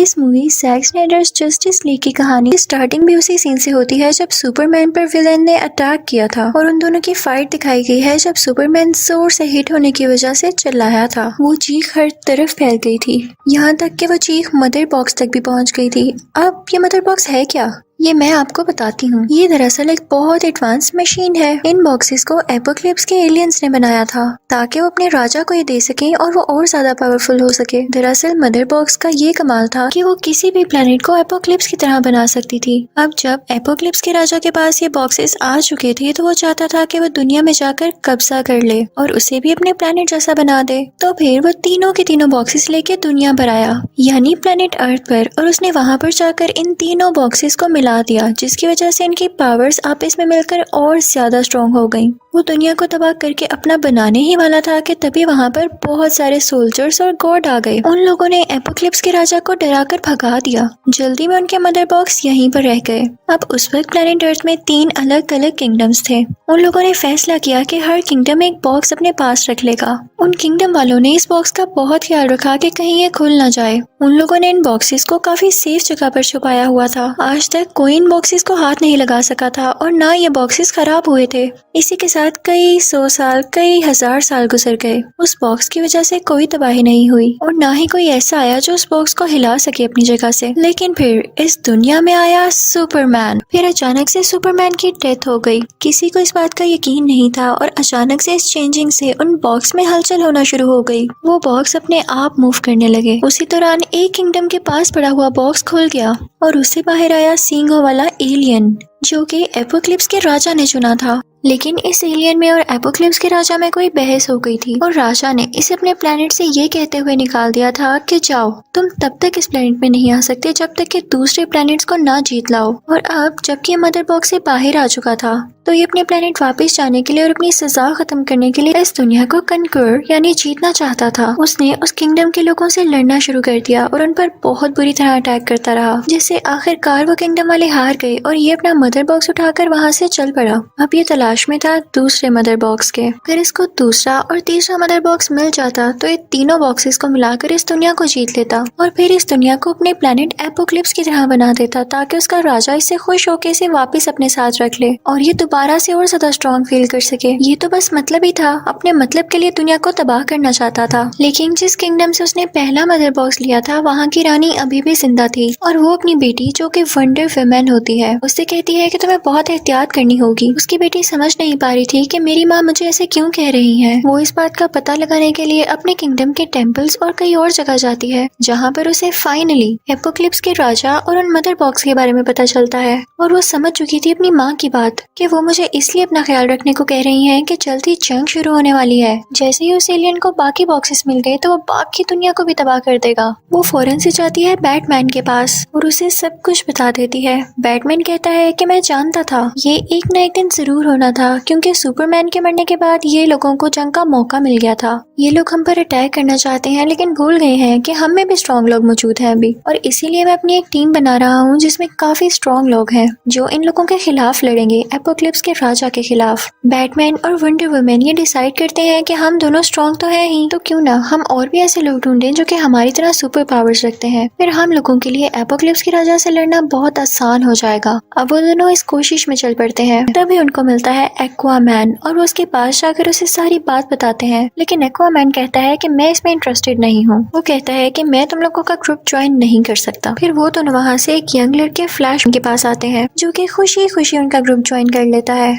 इस movie Zack Snyder's Justice League की कहानी स्टार्टिंग भी उसी सीन से होती है जब सुपरमैन पर विलेन ने अटैक किया था और उन दोनों की फाइट दिखाई गई है जब सुपरमैन जोर से हिट होने की वजह से चिल्लाया था। वो चीख हर तरफ फैल गई थी, यहाँ तक कि वो चीख मदर बॉक्स तक भी पहुँच गई थी। अब ये मदर बॉक्स है क्या, ये मैं आपको बताती हूँ। ये दरअसल एक बहुत एडवांस मशीन है। इन बॉक्सेस को एपोक्लिप्स के एलियंस ने बनाया था ताकि वो अपने राजा को ये दे सके और वो और ज्यादा पावरफुल हो सके। दरअसल मदर बॉक्स का ये कमाल था कि वो किसी भी प्लेनेट को एपोक्लिप्स की तरह बना सकती थी। अब जब एपोक्लिप्स के राजा के पास ये बॉक्सेस आ चुके थे तो वो चाहता था कि वो दुनिया में जाकर कब्जा कर ले और उसे भी अपने प्लेनेट जैसा बना दे। तो फिर वो तीनों के तीनों बॉक्सेस लेके दुनिया पर आया, यानी प्लेनेट अर्थ पर, और उसने वहाँ पर जाकर इन तीनों बॉक्सेस को मिला दिया, जिसकी वजह से इनकी पावर्स आपस में मिलकर और ज्यादा स्ट्रॉन्ग हो गई। वो दुनिया को तबाह करके अपना बनाने ही वाला था कि तभी वहाँ पर बहुत सारे सोल्जर्स और गॉड आ गए। उन लोगों ने एपोक्लिप्स के राजा को डराकर भगा दिया। जल्दी में उनके मदर बॉक्स यहीं पर रह गए। अब उस वक्त प्लेनेट अर्थ में 3 अलग अलग किंगडम्स थे। उन लोगों ने फैसला किया कि हर किंगडम एक बॉक्स अपने पास रख लेगा। उन किंगडम वालों ने इस बॉक्स का बहुत ख्याल रखा कि कहीं ये खुल ना जाए। उन लोगों ने इन बॉक्सेस को काफी सेफ जगह पर छुपाया हुआ था। आज तक कोई इन बॉक्सेस को हाथ नहीं लगा सका था और ना ये बॉक्सेस खराब हुए थे। इसी के साथ कई 100 साल, कई 1000 साल गुजर गए। उस बॉक्स की वजह से कोई तबाही नहीं हुई और ना ही कोई ऐसा आया जो उस बॉक्स को हिला सके अपनी जगह से। लेकिन फिर इस दुनिया में आया सुपरमैन। फिर अचानक से सुपरमैन की डेथ हो गई। किसी को इस बात का यकीन नहीं था और अचानक से इस चेंजिंग से उन बॉक्स में हलचल होना शुरू हो गई। वो बॉक्स अपने आप मूव करने लगे। उसी दौरान एक किंगडम के पास पड़ा हुआ बॉक्स खुल गया और उससे बाहर आया सींगों वाला एलियन, जो कि एपोक्लिप्स के राजा ने चुना था। लेकिन इस एलियन में और एपोक्लिप्स के राजा में कोई बहस हो गई थी और राजा ने इसे अपने प्लेनेट से ये कहते हुए निकाल दिया था कि जाओ, तुम तब तक इस प्लेनेट में नहीं आ सकते जब तक कि दूसरे प्लेनेट्स को ना जीत लाओ। और अब जबकि मदर बॉक्स से बाहर आ चुका था तो ये अपने प्लेनेट वापस जाने के लिए और अपनी सजा खत्म करने के लिए इस दुनिया को कनकर यानी जीतना चाहता था। उसने उस किंगडम के लोगों से लड़ना शुरू कर दिया और उन पर बहुत बुरी तरह अटैक करता रहा, जिससे आखिरकार वो किंगडम वाले हार गए और ये अपना मदर बॉक्स उठाकर वहाँ से चल पड़ा। अब ये तलाश में था दूसरे मदर बॉक्स के। अगर इसको दूसरा और तीसरा मदर बॉक्स मिल जाता तो ये तीनों बॉक्सेस को मिलाकर इस दुनिया को जीत लेता और फिर इस दुनिया को अपने प्लेनेट एपोक्लिप्स की तरह बना देता ताकि उसका राजा इससे खुश होकर इसे वापस अपने साथ रख ले और ये दोबारा से और ज्यादा स्ट्रॉन्ग फील कर सके। ये तो बस मतलब ही था, अपने मतलब के लिए दुनिया को तबाह करना चाहता था। लेकिन जिस किंगडम से उसने पहला मदर बॉक्स लिया था वहाँ की रानी अभी भी जिंदा थी और वो अपनी बेटी, जो कि वंडर वुमन होती है, उससे कहती है कि तुम्हें बहुत एहतियात करनी होगी। उसकी बेटी समझ नहीं पा रही थी कि मेरी माँ मुझे ऐसे क्यों कह रही है। वो इस बात का पता लगाने के लिए अपने किंगडम के टेम्पल्स और कई और जगह जाती है, जहाँ पर उसे फाइनली एपोक्लिप्स के राजा और उन मदर बॉक्स के बारे में पता चलता है। और वो समझ चुकी थी अपनी माँ की बात कि वो मुझे इसलिए अपना ख्याल रखने को कह रही हैं कि जल्दी जंग शुरू होने वाली है। जैसे ही उस एलियन को बाकी बॉक्सेस मिल गए तो वो बाकी दुनिया को भी तबाह कर देगा। वो फौरन से जाती है बैटमैन के पास और उसे सब कुछ बता देती है। बैटमैन कहता है कि मैं जानता था ये एक न एक दिन जरूर होना था, क्योंकि सुपरमैन के मरने के बाद ये लोगों को जंग का मौका मिल गया था। ये लोग हम पर अटैक करना चाहते हैं लेकिन भूल गए हैं कि हम में भी स्ट्रॉन्ग लोग मौजूद हैं अभी, और इसीलिए मैं अपनी एक टीम बना रहा हूँ जिसमें काफी स्ट्रॉन्ग लोग हैं जो इन लोगों के खिलाफ लड़ेंगे, एपोक्लिप्स के राजा के खिलाफ। बैटमैन और वंडर वुमन ये डिसाइड करते हैं कि हम दोनों स्ट्रॉन्ग तो हैं ही, तो क्यों ना हम और भी ऐसे लोग ढूंढें जो कि हमारी तरह सुपर पावर्स रखते हैं। फिर हम लोगों के लिए एपोक्लिप्स के राजा से लड़ना बहुत आसान हो जाएगा। अब वो दोनों इस कोशिश में चल पड़ते हैं। तभी उनको मिलता है एक्वामैन और वो उसके पास जाकर उसे सारी बात बताते हैं। लेकिन एक्वामैन कहता है कि मैं इसमें इंटरेस्टेड नहीं हूँ। वो कहता है कि मैं तुम लोगों का ग्रुप ज्वाइन नहीं कर सकता। फिर वो दोनों वहाँ से एक यंग लड़के फ्लैश के पास आते हैं जो कि खुशी खुशी उनका ग्रुप ज्वाइन कर लेता है।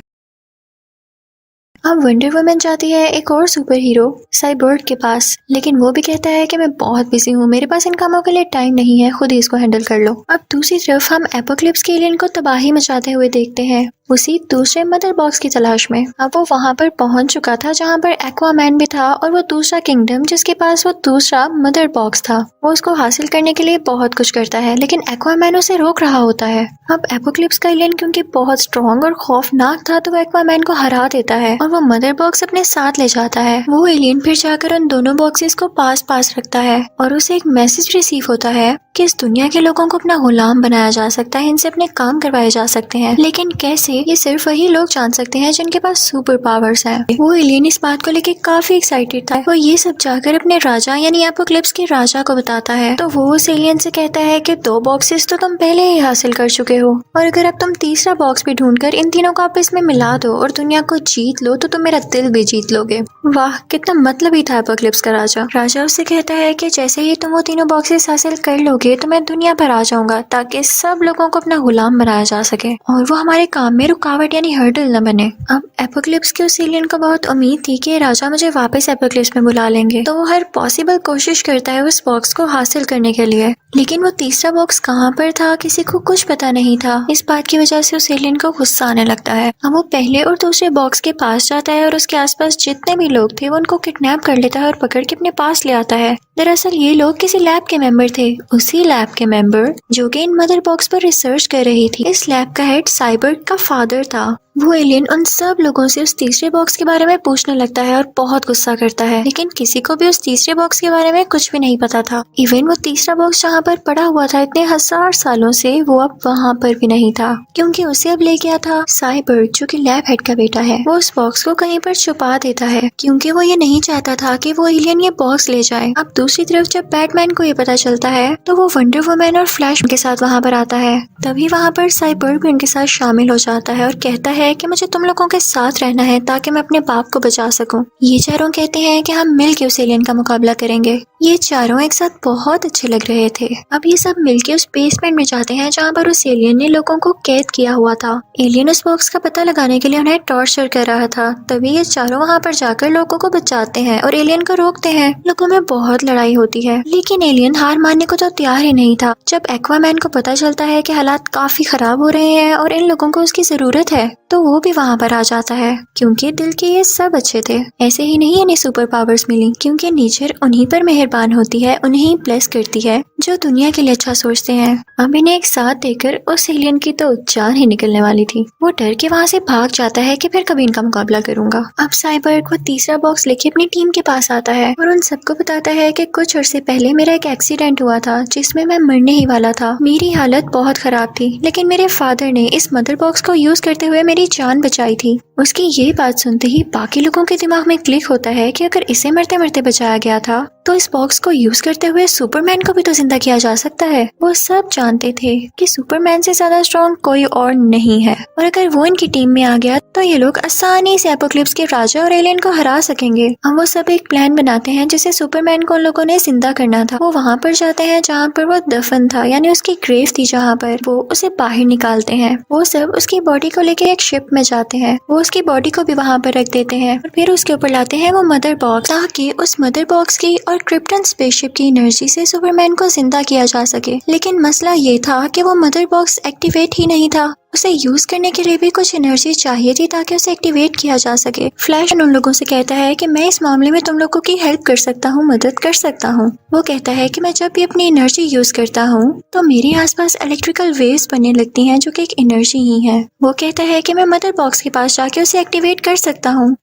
अब वंडर वुमन जाती है एक और सुपर हीरो साइबोर्ग के पास, लेकिन वो भी कहता है कि मैं बहुत बिजी हूँ, मेरे पास इन कामों के लिए टाइम नहीं है, खुद ही इसको हैंडल कर लो। अब दूसरी तरफ हम एपोक्लिप्स के एलियन को तबाही मचाते हुए देखते हैं उसी दूसरे मदर बॉक्स की तलाश में। अब वो वहाँ पर पहुंच चुका था जहाँ पर एक्वामैन भी था और वो दूसरा किंगडम जिसके पास वो दूसरा मदर बॉक्स था। वो उसको हासिल करने के लिए बहुत कुछ करता है लेकिन एक्वामैन उसे रोक रहा होता है। अब एपोक्लिप्स का एलियन क्योंकि बहुत स्ट्रॉन्ग और खौफनाक था तो वो एक्वामैन को हरा देता है और वो मदर बॉक्स अपने साथ ले जाता है। वो एलियन फिर जाकर उन दोनों बॉक्सेस को पास पास रखता है और उसे एक मैसेज रिसीव होता है कि इस दुनिया के लोगों को अपना गुलाम बनाया जा सकता है, इनसे अपने काम करवाए जा सकते हैं, लेकिन कैसे, ये सिर्फ वही लोग जान सकते हैं जिनके पास सुपर पावर्स हैं। वो एलियन इस बात को लेके काफी एक्साइटेड था। वो ये सब जाकर अपने राजा यानी एपोक्लिप्स के राजा को बताता है। तो वो उस एलियन से कहता है कि 2 बॉक्सेस तो तुम पहले ही हासिल कर चुके हो, और अगर अब तुम तीसरा बॉक्स भी ढूंढकर इन तीनों को आपस में मिला दो और दुनिया को जीत लो तो तुम मेरा दिल भी जीत लोगे। वाह, कितना मतलबी था एपोक्लिप्स का राजा। राजा उससे कहता है कि जैसे ही तुम वो तीनों बॉक्सेस हासिल कर लोगे तो मैं दुनिया पर आ जाऊंगा ताकि सब लोगों को अपना गुलाम बनाया जा सके और वो हमारे काम में रुकावट यानी हर्डल न बने। अब एपोक्लिप्स के उस एलियन को बहुत उम्मीद थी कि राजा मुझे वापस एपोक्लिप्स में बुला लेंगे, तो वो हर पॉसिबल कोशिश करता है उस बॉक्स को हासिल करने के लिए, लेकिन वो तीसरा बॉक्स कहाँ पर था किसी को कुछ पता नहीं था। इस बात की वजह से उस एलियन को गुस्सा आने लगता है। अब वो पहले और दूसरे बॉक्स के पास जाता है और उसके आसपास जितने भी लोग थे वो उनको किडनैप कर लेता है और पकड़ के अपने पास ले आता है। दरअसल ये लोग किसी लैब के मेंबर थे, उसी लैब के मेंबर जो कि इन मदर बॉक्स पर रिसर्च कर रही थी। इस लैब का हेड साइबर्ग का फादर था। वो एलियन उन सब लोगों से उस तीसरे बॉक्स के बारे में पूछने लगता है और बहुत गुस्सा करता है, लेकिन किसी को भी उस तीसरे बॉक्स के बारे में कुछ भी नहीं पता था। इवन वो तीसरा बॉक्स जहाँ पर पड़ा हुआ था इतने 1000 सालों से, वो अब वहाँ पर भी नहीं था, क्योंकि उसे अब ले गया था साइबर्ग जो कि लैब हेड का बेटा है। वो उस बॉक्स को कहीं पर छुपा देता है क्योंकि वो ये नहीं चाहता था कि वो एलियन ये बॉक्स ले जाए। अब दूसरी तरफ जब बैटमैन को ये पता चलता है तो वो वंडर वुमन और फ्लैश के साथ वहाँ पर आता है। तभी वहाँ पर साइबर्ग भी उनके साथ शामिल हो जाता है और कहता है कि मुझे तुम लोगों के साथ रहना है ताकि मैं अपने बाप को बचा सकूं। ये चारों कहते हैं कि हम मिलके उस एलियन का मुकाबला करेंगे। ये चारों एक साथ बहुत अच्छे लग रहे थे। अब ये सब मिलके उस बेसमेंट में जाते हैं जहाँ पर उस एलियन ने लोगों को कैद किया हुआ था। एलियन उस बॉक्स का पता लगाने के लिए उन्हें टॉर्चर कर रहा था। तभी ये चारों वहाँ पर जाकर लोगों को बचाते हैं और एलियन को रोकते हैं। लोगों में बहुत लड़ाई होती है, लेकिन एलियन हार मानने को तो तैयार ही नहीं था। जब एक्वामैन को पता चलता है कि हालात काफी खराब हो रहे हैं और इन लोगों को उसकी जरूरत है, तो वो भी वहाँ पर आ जाता है क्योंकि दिल के ये सब अच्छे थे। ऐसे ही नहीं इन्हें सुपर पावर्स मिली, क्योंकि नेचर उन्हीं पर मेहरबान होती है, उन्हें ब्लेस करती है जो दुनिया के लिए अच्छा सोचते हैं। अब इन्हें एक साथ देखकर उस एलियन की तो जान ही निकलने वाली थी। वो डर के वहाँ से भाग जाता है कि फिर कभी इनका मुकाबला करूंगा। अब साइबर्ग वो तीसरा बॉक्स लेके अपनी टीम के पास आता है और उन सबको बताता है कि कुछ अर्से पहले मेरा एक एक्सीडेंट हुआ था जिसमें मैं मरने ही वाला था। मेरी हालत बहुत खराब थी, लेकिन मेरे फादर ने इस मदर बॉक्स को यूज करते हुए मेरी जान बचाई थी। उसकी ये बात सुनते ही बाकी लोगों के दिमाग में क्लिक होता है कि अगर इसे मरते मरते बचाया गया था तो इस बॉक्स को यूज करते हुए सुपरमैन को भी तो जिंदा किया जा सकता है। वो सब जानते थे कि सुपरमैन से ज्यादा स्ट्रॉन्ग कोई और नहीं है, और अगर वो इनकी टीम में आ गया तो ये लोग आसानी से एपोक्लिप्स के राजा और एलियन को हरा सकेंगे। अब वो सब एक प्लान बनाते हैं जिसे सुपरमैन को उन लोगों ने जिंदा करना था। वो वहाँ पर जाते हैं जहाँ पर वो दफन था, यानी उसकी ग्रेव थी, जहाँ पर वो उसे बाहर निकालते हैं। वो सब उसकी बॉडी को लेकर एक शिप में जाते हैं। वो उसकी बॉडी को भी वहाँ पर रख देते हैं और फिर उसके ऊपर लाते हैं वो मदर बॉक्स, ताकि उस मदर बॉक्स की और क्रिप्टन स्पेसशिप की एनर्जी से सुपरमैन को जिंदा किया जा सके। लेकिन मसला ये था कि वो मदर बॉक्स एक्टिवेट ही नहीं था। उसे यूज करने के लिए भी कुछ एनर्जी चाहिए थी ताकि उसे एक्टिवेट किया जा सके। फ्लैश उन लोगों से कहता है कि मैं इस मामले में तुम लोगों की हेल्प कर सकता हूँ, मदद कर सकता हूँ। वो कहता है कि मैं जब भी अपनी एनर्जी यूज करता हूँ तो मेरे आसपास इलेक्ट्रिकल वेव्स बनने लगती हैं जो कि एक एनर्जी ही है। वो कहता है कि मैं मदर बॉक्स के पास जाके उसे एक्टिवेट कर सकता हूँ।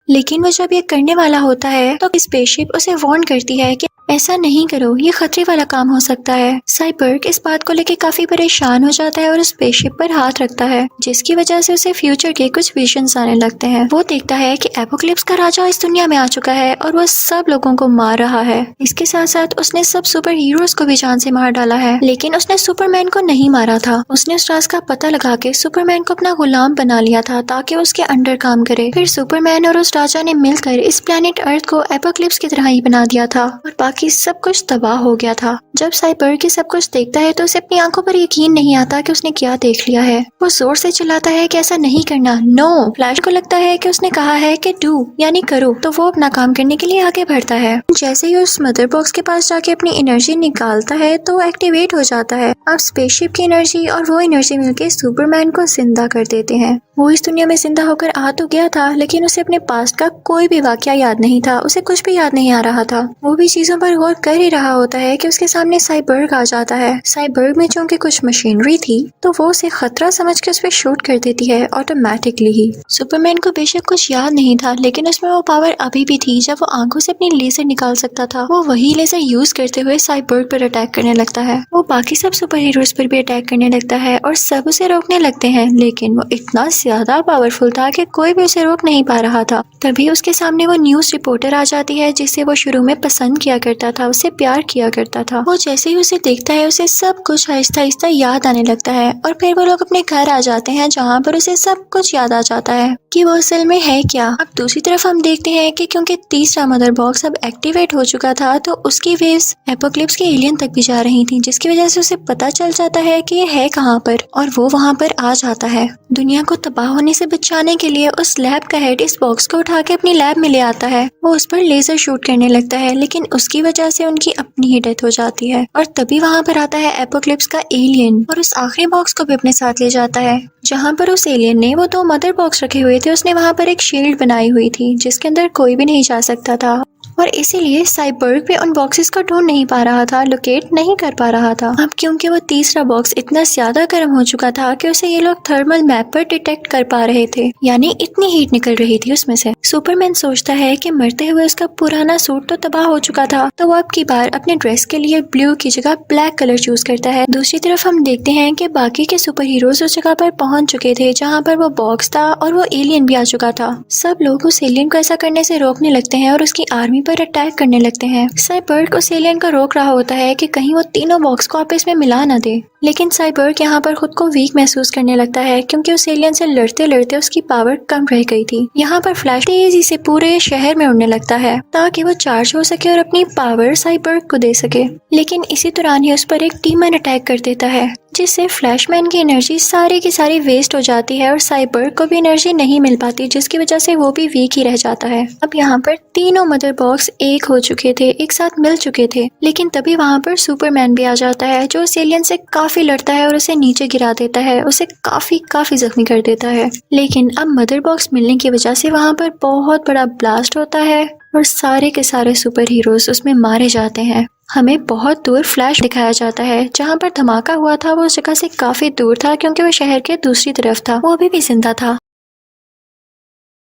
लेकिन वो जब ये करने वाला होता है तो स्पेसशिप उसे वार्न करती है कि ऐसा नहीं करो, ये खतरे वाला काम हो सकता है। साइबर्ग इस बात को लेकर काफी परेशान हो जाता है और उस स्पेसशिप पर हाथ रखता है, जिसकी वजह से उसे फ्यूचर के कुछ विजन्स आने लगते हैं। वो देखता है कि एपोक्लिप्स का राजा इस दुनिया में आ चुका है और वो सब लोगों को मार रहा है। इसके साथ साथ उसने सब सुपर हीरोज को भी जान से मार डाला है, लेकिन उसने सुपरमैन को नहीं मारा था। उसने उस राज का पता लगा के सुपरमैन को अपना गुलाम बना लिया था ताकि उसके अंडर काम करे। फिर सुपरमैन और उस राजा ने मिलकर इस प्लेनेट अर्थ को एपोक्लिप्स की तरह ही बना दिया था और बाकी सब कुछ तबाह हो गया था। जब साइबर्ग ये सब कुछ देखता है तो उसे अपनी आंखों पर यकीन नहीं आता कि उसने क्या देख लिया है। वो जोर से चिल्लाता है कि ऐसा नहीं करना, नो। फ्लैश को लगता है कि उसने कहा है कि डू यानी करो, तो वो अपना काम करने के लिए आगे बढ़ता है। जैसे ही उस मदर बॉक्स के पास जाके अपनी एनर्जी निकालता है तो एक्टिवेट हो जाता है। अब स्पेसशिप की एनर्जी और वो एनर्जी मिलकर सुपरमैन को जिंदा कर देते हैं। वो इस दुनिया में जिंदा होकर आ तो गया था, लेकिन उसे अपने पास्ट का कोई भी वाकया याद नहीं था। उसे कुछ भी याद नहीं आ रहा था। वो भी चीजों पर पर गौर कर ही रहा होता है कि उसके सामने साइबर्ग आ जाता है। साइबर्ग में चूंकि कुछ मशीनरी थी तो वो उसे खतरा समझ के उस पर शूट कर देती है ऑटोमेटिकली ही। सुपरमैन को बेशक कुछ याद नहीं था, लेकिन उसमें वो पावर अभी भी थी जब वो आंखों से अपनी लेजर निकाल सकता था। वो वही लेजर यूज करते हुए साइबर्ग पर अटैक करने लगता है। वो बाकी सब सुपर हीरोज पर भी अटैक करने लगता है और सब उसे रोकने लगते हैं, लेकिन वो इतना ज्यादा पावरफुल था कि कोई भी उसे रोक नहीं पा रहा था। तभी उसके सामने वो न्यूज रिपोर्टर आ जाती है जिसे वो शुरू में पसंद किया करता था, उससे प्यार किया करता था। वो जैसे ही उसे देखता है उसे सब कुछ आहिस्ता आहिस्ता याद आने लगता है और फिर वो लोग अपने घर आ जाते हैं जहाँ पर उसे सब कुछ याद आ जाता है कि वो असल में है क्या। अब दूसरी तरफ हम देखते हैं कि क्योंकि तीसरा मदर बॉक्स अब एक्टिवेट हो चुका था तो उसकी वेव्स एपोक्लिप्स के एलियन तक भी जा रही थी, जिसकी वजह से उसे पता चल जाता है कि ये है कहाँ पर, और वो वहाँ पर आ जाता है। दुनिया को तबाह होने से बचाने के लिए उस लैब का हेड इस बॉक्स को उठा के अपनी लैब में ले आता है। वो उस पर लेजर शूट करने लगता है, लेकिन उसकी वजह से उनकी अपनी ही डेथ हो जाती है। और तभी वहाँ पर आता है एपोक्लिप्स का एलियन और उस आखिरी बॉक्स को भी अपने साथ ले जाता है, जहाँ पर उस एलियन ने वो 2 मदर बॉक्स रखे हुए थे। उसने वहाँ पर एक शील्ड बनाई हुई थी जिसके अंदर कोई भी नहीं जा सकता था और इसीलिए साइबर्ग पे उन बॉक्सेस को ढूंढ नहीं पा रहा था, लोकेट नहीं कर पा रहा था। अब क्योंकि वो तीसरा बॉक्स इतना ज्यादा गर्म हो चुका था कि उसे ये लोग थर्मल मैप पर डिटेक्ट कर पा रहे थे, यानी इतनी हीट निकल रही थी उसमें से। सुपरमैन सोचता है कि मरते हुए उसका पुराना सूट तो तबाह हो चुका था, तो वो अब की बार अपने ड्रेस के लिए ब्लू की जगह ब्लैक कलर चूज करता है। दूसरी तरफ हम देखते हैं कि बाकी के सुपर हीरोज उस जगह पर पहुंच चुके थे जहाँ पर वो बॉक्स था और वो एलियन भी आ चुका था। सब लोग उस एलियन को ऐसा करने से रोकने लगते हैं और उसकी आर्मी पर अटैक करने लगते हैं। साइबर्ग उस एलियन को रोक रहा होता है कि कहीं वो तीनों बॉक्स को आपस में मिला न दे, लेकिन साइबर्ग यहाँ पर खुद को वीक महसूस करने लगता है क्योंकि उस एलियन से लड़ते लड़ते उसकी पावर कम रह गई थी। यहाँ पर फ्लैश तेजी से पूरे शहर में उड़ने लगता है ताकि वो चार्ज हो सके और अपनी पावर साइबर्ग को दे सके, लेकिन इसी दौरान ही उस पर एक डीमन अटैक कर देता है जिससे फ्लैशमैन की एनर्जी सारी की सारी वेस्ट हो जाती है और साइबर्ग को भी एनर्जी नहीं मिल पाती, जिसकी वजह से वो भी वीक ही रह जाता है। अब यहाँ पर तीनों मदर बॉक्स एक हो चुके थे, एक साथ मिल चुके थे, लेकिन तभी वहाँ पर सुपरमैन भी आ जाता है जो उस एलियन से काफी लड़ता है और उसे नीचे गिरा देता है, उसे काफी जख्मी कर देता है। लेकिन अब मदर बॉक्स मिलने की वजह से वहाँ पर बहुत बड़ा ब्लास्ट होता है और सारे के सारे सुपर हीरोज उसमें मारे जाते हैं। हमें बहुत दूर फ्लैश दिखाया जाता है, जहाँ पर धमाका हुआ था वो उस जगह से काफी दूर था क्योंकि वो शहर के दूसरी तरफ था। वो अभी भी जिंदा था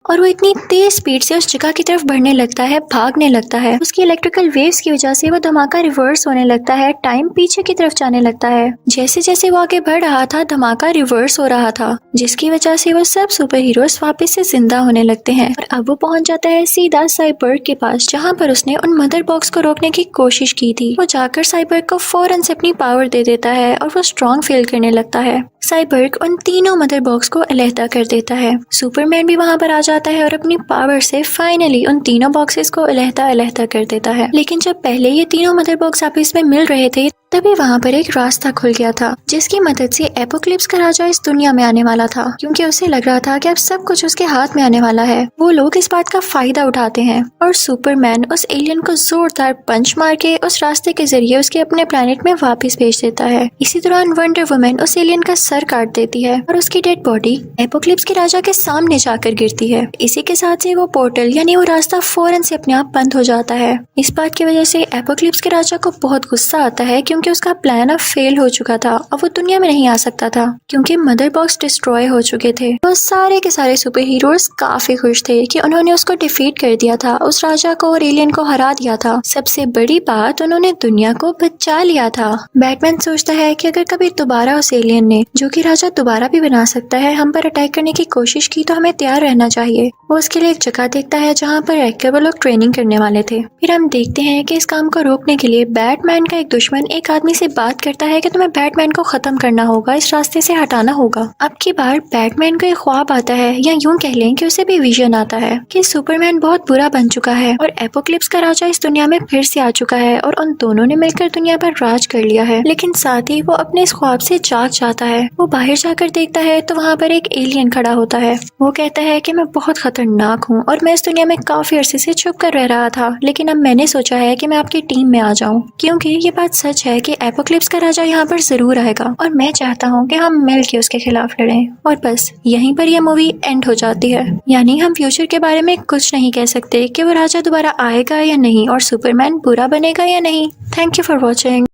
और वो इतनी तेज स्पीड से उस जगह की तरफ बढ़ने लगता है, भागने लगता है। उसकी इलेक्ट्रिकल वेव्स की वजह से वो धमाका रिवर्स होने लगता है, टाइम पीछे की तरफ जाने लगता है। जैसे जैसे वो आगे बढ़ रहा था धमाका रिवर्स हो रहा था, जिसकी वजह से वो सब सुपर हीरोज वापस से जिंदा होने लगते हैं। और अब वो पहुंच जाता है सीधा साइबर्ग के पास, जहाँ पर उसने उन मदर बॉक्स को रोकने की कोशिश की थी। वो जाकर साइबर्ग को फौरन से अपनी पावर दे देता है और वो स्ट्रॉन्ग फील करने लगता है। साइबर्ग उन तीनों मदर बॉक्स को अलहदा कर देता है। सुपरमैन भी वहाँ पर आ जाता है और अपनी पावर से फाइनली उन तीनों बॉक्सेस को अलहदा कर देता है। लेकिन जब पहले ये तीनों मदर बॉक्स आपस में मिल रहे थे तभी वहाँ पर एक रास्ता खुल गया था, जिसकी मदद से एपोक्लिप्स का राजा इस दुनिया में आने वाला था, क्योंकि उसे लग रहा था कि अब सब कुछ उसके हाथ में आने वाला है। वो लोग इस बात का फायदा उठाते हैं और सुपरमैन उस एलियन को जोरदार पंच मार के उस रास्ते के जरिए उसके अपने प्लेनेट में वापस भेज देता है। इसी दौरान वंडर वुमन उस एलियन का सर काट देती है और उसकी डेड बॉडी एपोक्लिप्स के राजा के सामने जाकर गिरती है। इसी के साथ ही वो पोर्टल यानी वो रास्ता फौरन से अपने आप बंद हो जाता है। इस बात की वजह से एपोक्लिप्स के राजा को बहुत गुस्सा आता है क्योंकि उसका प्लान अब फेल हो चुका था और वो दुनिया में नहीं आ सकता था क्योंकि मदर बॉक्स डिस्ट्रॉय हो चुके थे। तो सारे के सारे सुपर हीरोज काफी खुश थे कि उन्होंने उसको डिफीट कर दिया था, उस राजा को और एलियन को हरा दिया था। सबसे बड़ी बात, उन्होंने दुनिया को बचा लिया था। बैटमैन सोचता है कि अगर कभी दोबारा उस एलियन ने, जो कि राजा दोबारा भी बना सकता है, हम पर अटैक करने की कोशिश की तो हमें तैयार रहना चाहिए। वो उसके लिए एक जगह देखता है जहाँ पर रहकर वो लोग ट्रेनिंग करने वाले थे। फिर हम देखते हैं कि इस काम को रोकने के लिए बैटमैन का एक दुश्मन एक आदमी से बात करता है कि तुम्हें बैटमैन को खत्म करना होगा, इस रास्ते से हटाना होगा। अब की बार बैटमैन को एक ख्वाब आता है, या यूं कह लें कि उसे भी विजन आता है कि सुपरमैन बहुत बुरा बन चुका है और एपोक्लिप्स का राजा इस दुनिया में फिर से आ चुका है और उन दोनों ने मिलकर दुनिया पर राज कर लिया है। लेकिन साथ ही वो अपने इस ख्वाब से जाग जाता है। वो बाहर जाकर देखता है तो वहाँ पर एक एलियन खड़ा होता है। वो कहता है कि मैं बहुत खतरनाक हूँ और मैं इस दुनिया में काफी अरसे से छुप कर रह रहा था, लेकिन अब मैंने सोचा है कि मैं आपकी टीम में आ जाऊँ, क्योंकि ये बात सच है कि एपोक्लिप्स का राजा यहाँ पर जरूर आएगा और मैं चाहता हूँ कि हम मिल के उसके खिलाफ लड़ें। और बस यहीं पर यह मूवी एंड हो जाती है। यानी हम फ्यूचर के बारे में कुछ नहीं कह सकते कि वो राजा दोबारा आएगा या नहीं और सुपरमैन बुरा बनेगा या नहीं। Thank you for watching.